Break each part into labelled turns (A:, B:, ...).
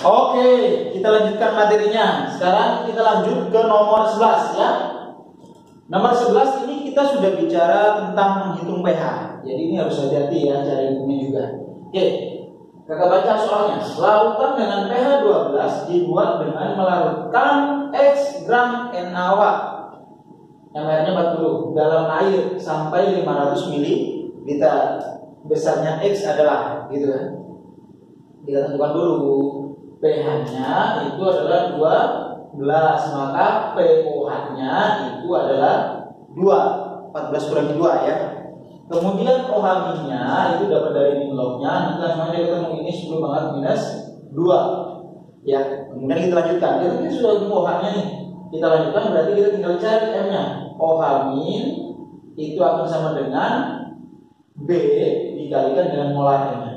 A: Oke, kita lanjutkan materinya. Sekarang kita lanjut ke nomor 11 ya. Nomor 11 ini kita sudah bicara tentang menghitung pH. Jadi ini harus hati-hati ya cara hitungnya juga. Oke, kakak baca soalnya. Larutan dengan pH 12 dibuat dengan melarutkan X gram NaOH, MR-nya 40 dalam air sampai 500 ml. Besarnya X adalah gitu kan. Kita tentukan dulu. pH-nya itu adalah 12, maka pOH-nya itu adalah 2, 14 kurangi 2 ya. Kemudian OH-nya itu dapat dari min log-nya, nanti langsung aja ketemu ini 10 banget minus 2 ya. Kemudian kita lanjutkan, kita sudah ketemu OH-nya nih, kita lanjutkan berarti kita tinggal cari M-nya. OH min itu akan sama dengan B dikalikan dengan molarnya.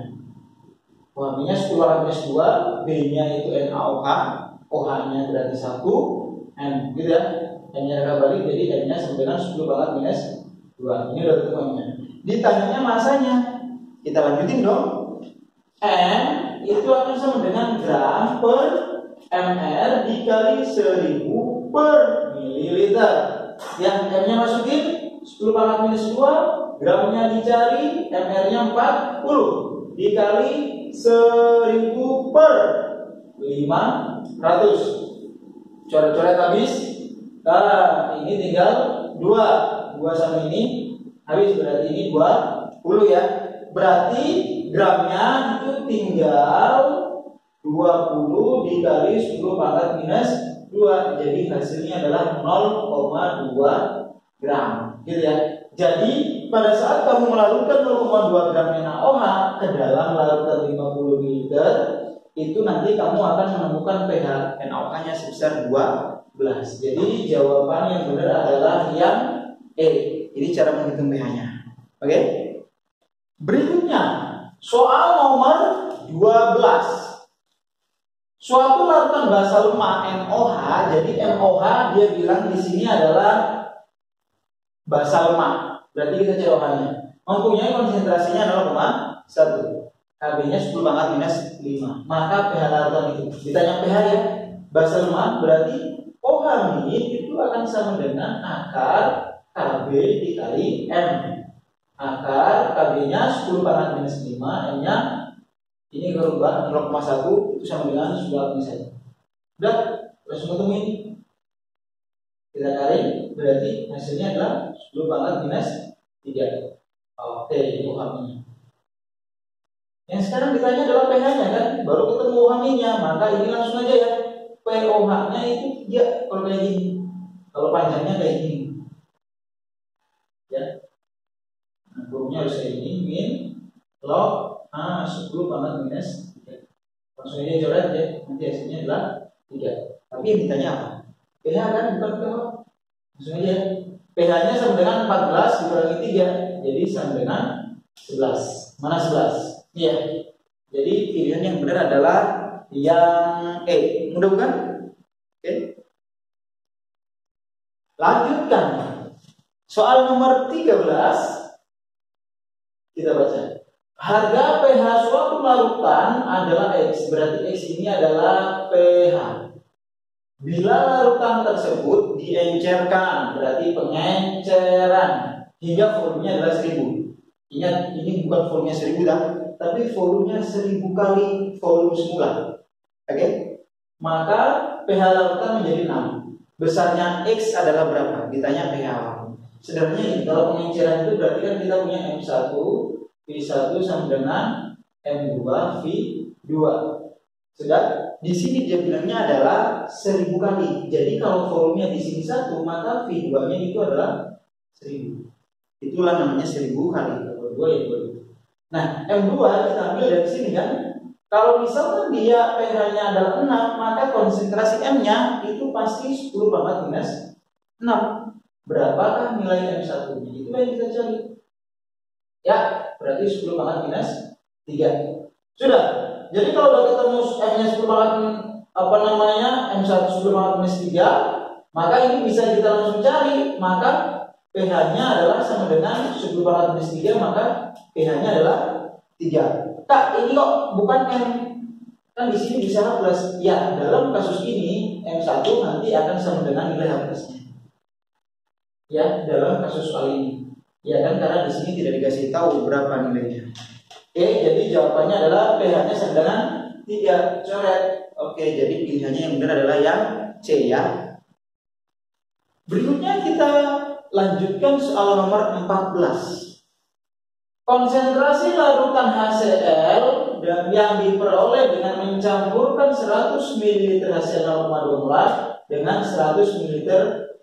A: OH-nya 10 minus 2, B-nya itu NaOH, OH-nya berarti 1, N gitu ya. N-nya balik, jadi N-nya sama dengan 10 banget minus 2. Ini udah ketemunya. Ditanyanya masanya, kita lanjutin dong. N itu akan sama dengan gram per ml dikali 1000 per mililiter. Yang M-nya masukin 10 pangkat minus 2, gramnya dicari, ml-nya 40 dikali 1000 per 500. Coret-coret habis. Nah, ini tinggal 2 sama ini habis, berarti ini 20 ya. Berarti gramnya itu tinggal 20 dikali 10 pangkat minus 2. Jadi hasilnya adalah 0,2 gram gitu ya. Jadi pada saat kamu melarutkan 0,2 gram NaOH ke dalam larutan 50 ml, itu nanti kamu akan menemukan pH NaOH-nya sebesar 12. Jadi jawaban yang benar adalah yang E. Ini cara menghitung pH-nya. Oke? Berikutnya, soal nomor 12. Suatu larutan basa lemak NOH, jadi NOH dia bilang di sini adalah basa lemak. Berarti kita cari OH-nya. Mempunyai konsentrasinya 0,1. Kb-nya 10 pangkat minus 5. Maka pH larutan itu. Ditanya pH ya. Basa lemak berarti OH min itu akan sama dengan akar Kb dikali M. Akar Kb-nya 10 pangkat minus 5, M-nya ini berubah 0,1 itu sama dengan 10 misalnya. Udah, langsung ketemu ini. Kita cari, berarti hasilnya adalah 10 pangkat minus 3. Oke, ini OH-nya. Yang sekarang ditanya adalah pH-nya kan, baru ketemu OH-nya, maka ini langsung aja ya. pOH-nya itu 3 kalau kayak gini. Kalau panjangnya kayak gini. Ya. Nah, kurungnya harus kayak gini, min log 10 pangkat minus 3. Langsung aja coret ya, nanti hasilnya adalah 3. Tapi yang ditanya apa? pH kan bukan pH. Langsung aja. pH-nya sama dengan 14 dikurangi 3. Jadi sama dengan 11. Mana 11? Iya. Jadi pilihan yang benar adalah yang E. Mudah bukan? Oke. Lanjutkan. Soal nomor 13. Kita baca. Harga pH suatu larutan adalah X. Berarti X ini adalah pH. Bila larutan tersebut diencerkan, berarti pengenceran, hingga volumenya adalah 1000. Ingat, ini bukan volumenya 1000 dah, tapi volumenya 1000 kali volume semula. Oke? Maka pH larutan menjadi 6. Besarnya X adalah berapa? Ditanya pH. Sebenarnya ini, kalau pengenceran itu berarti kan kita punya M1, V1 sama dengan M2, V2. Sudah, di sini dia bilangnya adalah 1000 kali. Jadi kalau volumenya di sini 1, maka V2-nya itu adalah 1000. Itulah namanya 1000 kali. Kalau 2 ya 2. Nah, M2 kita ambil dari sini kan. Kalau misalkan dia pH-nya adalah 6, maka konsentrasi M-nya itu pasti 10 pangkat minus 6. Berapakah nilai M1-nya? Itulah yang kita cari. Ya, berarti 10 pangkat minus 3. Sudah. Jadi kalau udah ketemu M-nya 10 pangkat M1 10 pangkat minus 3, maka ini bisa kita langsung cari. Maka pH-nya adalah sama dengan 10 pangkat minus 3, maka pH-nya adalah 3. Kak, ini kok bukan M Kan di sini bisa H plus. Ya, dalam kasus ini M1 nanti akan sama dengan nilai H plusnya. Ya, dalam kasus soal ini. Ya kan, karena di sini tidak dikasih tahu berapa nilainya. Oke, jadi jawabannya adalah pH-nya sama dengan 3. Coret. Oke, jadi pilihannya yang benar adalah yang C ya. Berikutnya kita lanjutkan soal nomor 14. Konsentrasi larutan HCl dan yang diperoleh dengan mencampurkan 100 ml HCl 0,2 molar dengan 100 ml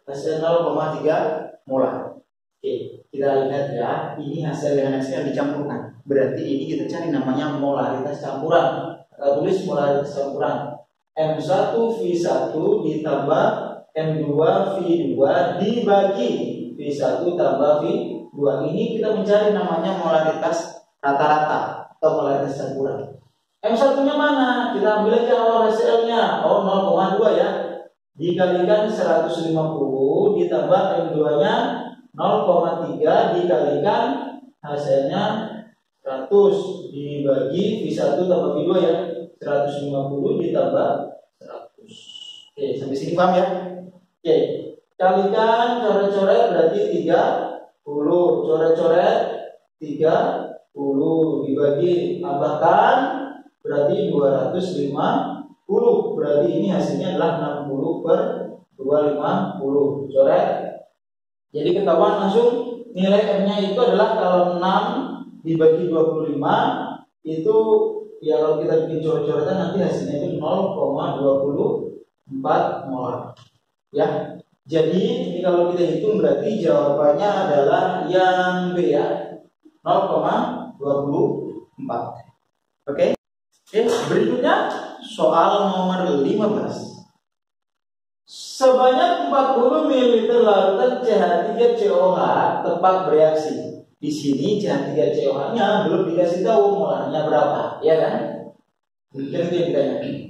A: HCl 0,3 molar. Oke, kita lihat ya. Ini hasil dengan hasil yang dicampurkan. Berarti ini kita cari namanya molaritas campuran. Kita tulis molaritas campuran. M1V1 ditambah M2V2 dibagi V1 tambah V2. Ini kita mencari namanya molaritas rata-rata atau molaritas campuran. M1-nya mana? Kita ambil aja awal HCl-nya. 0,2 ya. Dikalikan 150 ditambah M2-nya 0,3 dikalikan HCl-nya 100 dibagi V1 tambah V2 ya. 150 ditambah 100. Oke, sampai sini paham ya? Oke, kalikan coret-coret berarti 30. Coret-coret 30 dibagi tambahkan berarti 250. Berarti ini hasilnya adalah 60 per 250. Coret. Jadi ketahuan langsung nilai M-nya itu adalah kalau 6 dibagi 25 itu ya, kalau kita bikin coret-coretan nanti hasilnya itu 0,24 molar. Ya. Jadi ini kalau kita hitung berarti jawabannya adalah yang B ya. 0,24. Oke. Oke, berikutnya soal nomor 15. Sebanyak 40 ml larutan CH3COH tepat bereaksi. Di sini CH3COH-nya belum dikasih tahu molarnya berapa, ya kan? Mungkin itu yang ditanya.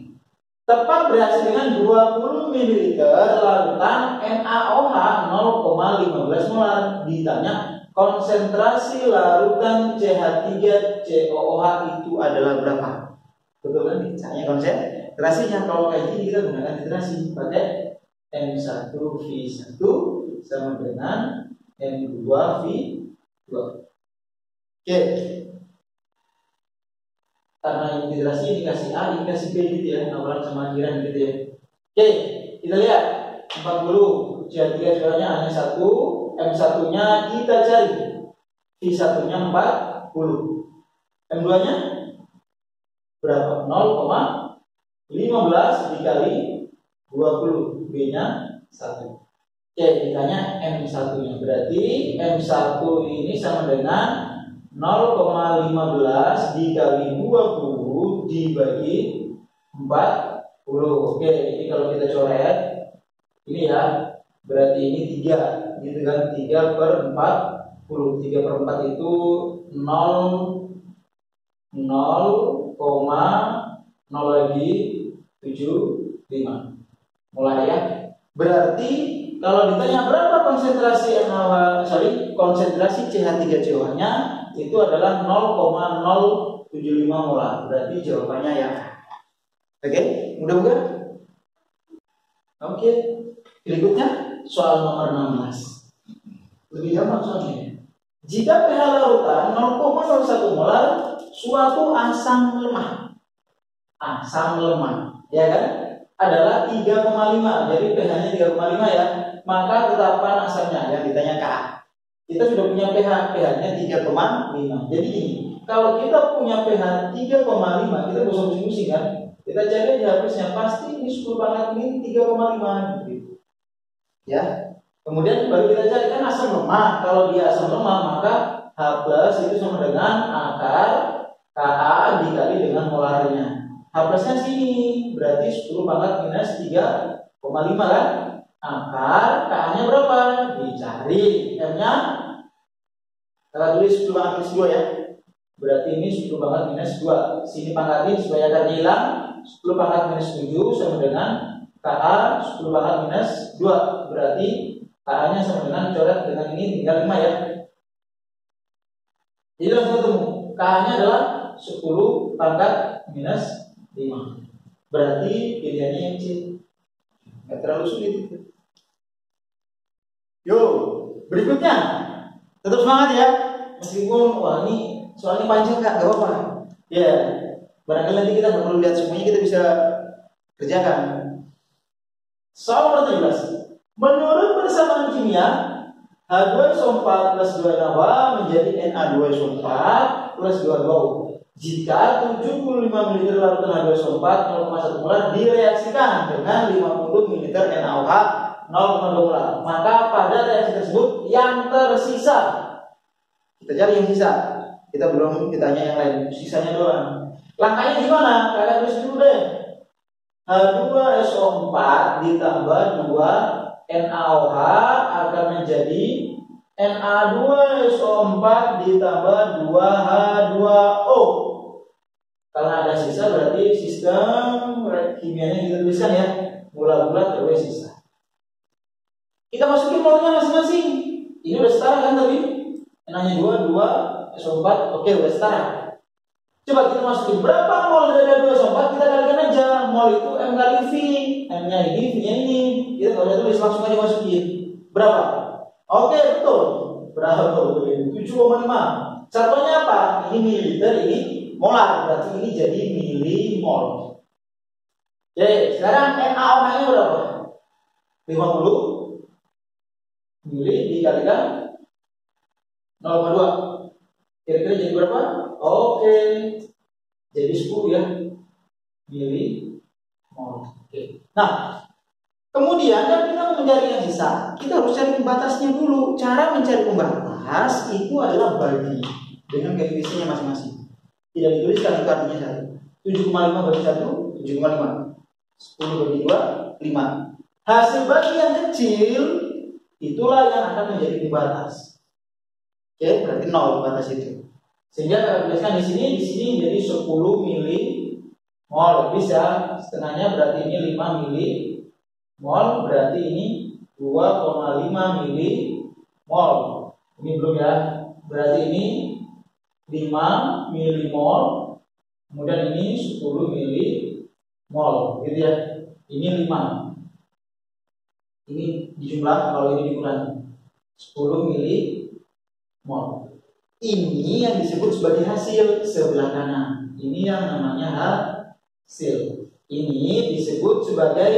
A: Tepat bereaksi dengan 20 ml larutan NaOH 0,15 molar. Ditanya konsentrasi larutan CH3COOH itu adalah berapa? Betul kan? Ditanya konsentrasinya. Kalau kayak gini kita gunakan literasi pakai M1V1 sama dengan M2V2. Oke. Karena integrasi dikasih A, dikasih B gitu ya, awalan sama akhiran gitu ya. Oke, kita lihat 40. CH3 sebenarnya hanya 1, M1-nya kita cari. V1-nya 40. M2-nya berapa? 0,15 dikali 20. B-nya 1. Oke, ditanya M1-nya. Berarti M1 ini sama dengan 0,15 dikali 20 dibagi 40. Oke, ini kalau kita coret ini ya, berarti ini 3 gitu kan, 3 per 40. 3 per 4 itu 0,0 lagi 75 mulai ya. Berarti kalau ditanya berapa konsentrasi konsentrasi CH3COH-nya itu adalah 0,075 molar. Berarti jawabannya ya. Oke, mudah bukan? Oke. Berikutnya soal nomor 16. Lebih gampang soalnya. Jika pH larutan 0,01 molar suatu asam lemah. Asam lemah, ya kan? Adalah 3,5. Jadi pH-nya 3,5 ya. Maka tetapan asamnya yang ditanya K. Kita sudah punya pH-nya 3,5. Jadi ini, kalau kita punya pH 3,5, kita bisa pusing-pusing kan? Kita cari aja harusnya pasti ini 10 banget ini 3,5 gitu. Ya. Kemudian baru kita cari kan asam lemah. Kalau dia asam lemah maka H+ itu sama dengan akar Ka dikali dengan molarnya. H+-nya sini berarti 10 pangkat minus 3,5 kan? Akar Ka-nya berapa? Dicari. M-nya kita tulis 10 pangkat minus 2 ya. Berarti ini 10 pangkat minus 2. Sini pangkatin supaya akarnya hilang. 10 pangkat minus 7 sama dengan Ka 10 pangkat minus 2. Berarti Ka-nya sama dengan coret dengan ini tinggal 5 ya. Jadi langsung ketemu. Ka-nya adalah 10 pangkat minus 5. Berarti pilihannya yang C. Nggak terlalu sulit itu. Yuk, berikutnya. Tetap semangat ya. Meskipun wah ini soalnya panjang Kak, gak apa-apa. Ya, barangkali nanti kita nggak perlu lihat semuanya, kita bisa kerjakan. Soal nomor 17. Menurut persamaan kimia, H2SO4 plus 2NaOH menjadi Na2SO4 plus 2NaO. Jika 75 ml larutan H2SO4 0,1 molar direaksikan dengan 50 ml NaOH 0,2 molar, maka pada reaksi tersebut yang tersisa, kita cari yang sisa. Kita belum ditanya yang lain, sisanya doang. Langkahnya gimana? Kalian tulis dulu deh. H2SO4 ditambah 2 NaOH akan menjadi Na2SO4 ditambah 2H2O. Kalau ada sisa berarti sistem kimianya kita tuliskan ya, mula-mula terus sisa. Kita masukin molnya masing-masing. Ini udah setara kan tadi? Na-nya 2, 2SO4, oke udah setara. Coba kita masukin berapa mol dari H2SO4, kita kalikan aja. Mol itu M kali V. M-nya ini, V-nya ini. Kita nggak usah tulis, langsung aja masukin. Berapa? Oke, betul. Berapa? 7,5. Satunya apa? Ini mililiter, ini molar. Berarti ini jadi milimol. Oke, sekarang NaOH-nya berapa? 50 mili dikalikan 0,2. Kira-kira jadi berapa? Oke. Jadi 10 ya. Milimol. Oke. Nah, kemudian kan kita mau mencari yang sisa, kita harus cari pembatasnya dulu. Cara mencari pembatas itu adalah bagi dengan koefisiennya masing-masing. Tidak dituliskan itu artinya 1. 7,5 bagi 1, 7,5. 10 bagi 2, 5. Hasil bagi yang kecil itulah yang akan menjadi pembatas. Oke, berarti 0 pembatas itu. Sehingga kita tuliskan di sini jadi 10 milimol. Bisa setengahnya berarti ini 5 milimol, berarti ini 2,5 milimol. Ini belum ya. Berarti ini 5 milimol. Kemudian ini 10 milimol, gitu ya. Ini 5. Ini dijumlah, kalau ini dikurangi 10 milimol. Ini yang disebut sebagai hasil sebelah kanan. Ini yang namanya hasil. Ini disebut sebagai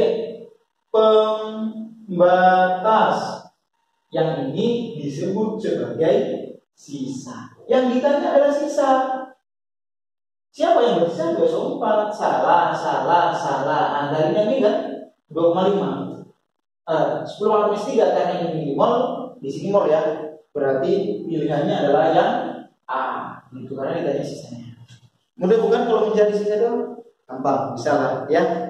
A: pembatas. Yang ini disebut sebagai sisa. Yang ditanya adalah sisa. Siapa yang bersisa? 2,4. Salah. Anggarannya ini kan 2,5. 10,3 karena ini milimol, di sini mol ya. Berarti pilihannya adalah yang A. Itu karena ditanya sisanya. Mudah bukan kalau mencari sisa dong? Gampang, bisa lah ya.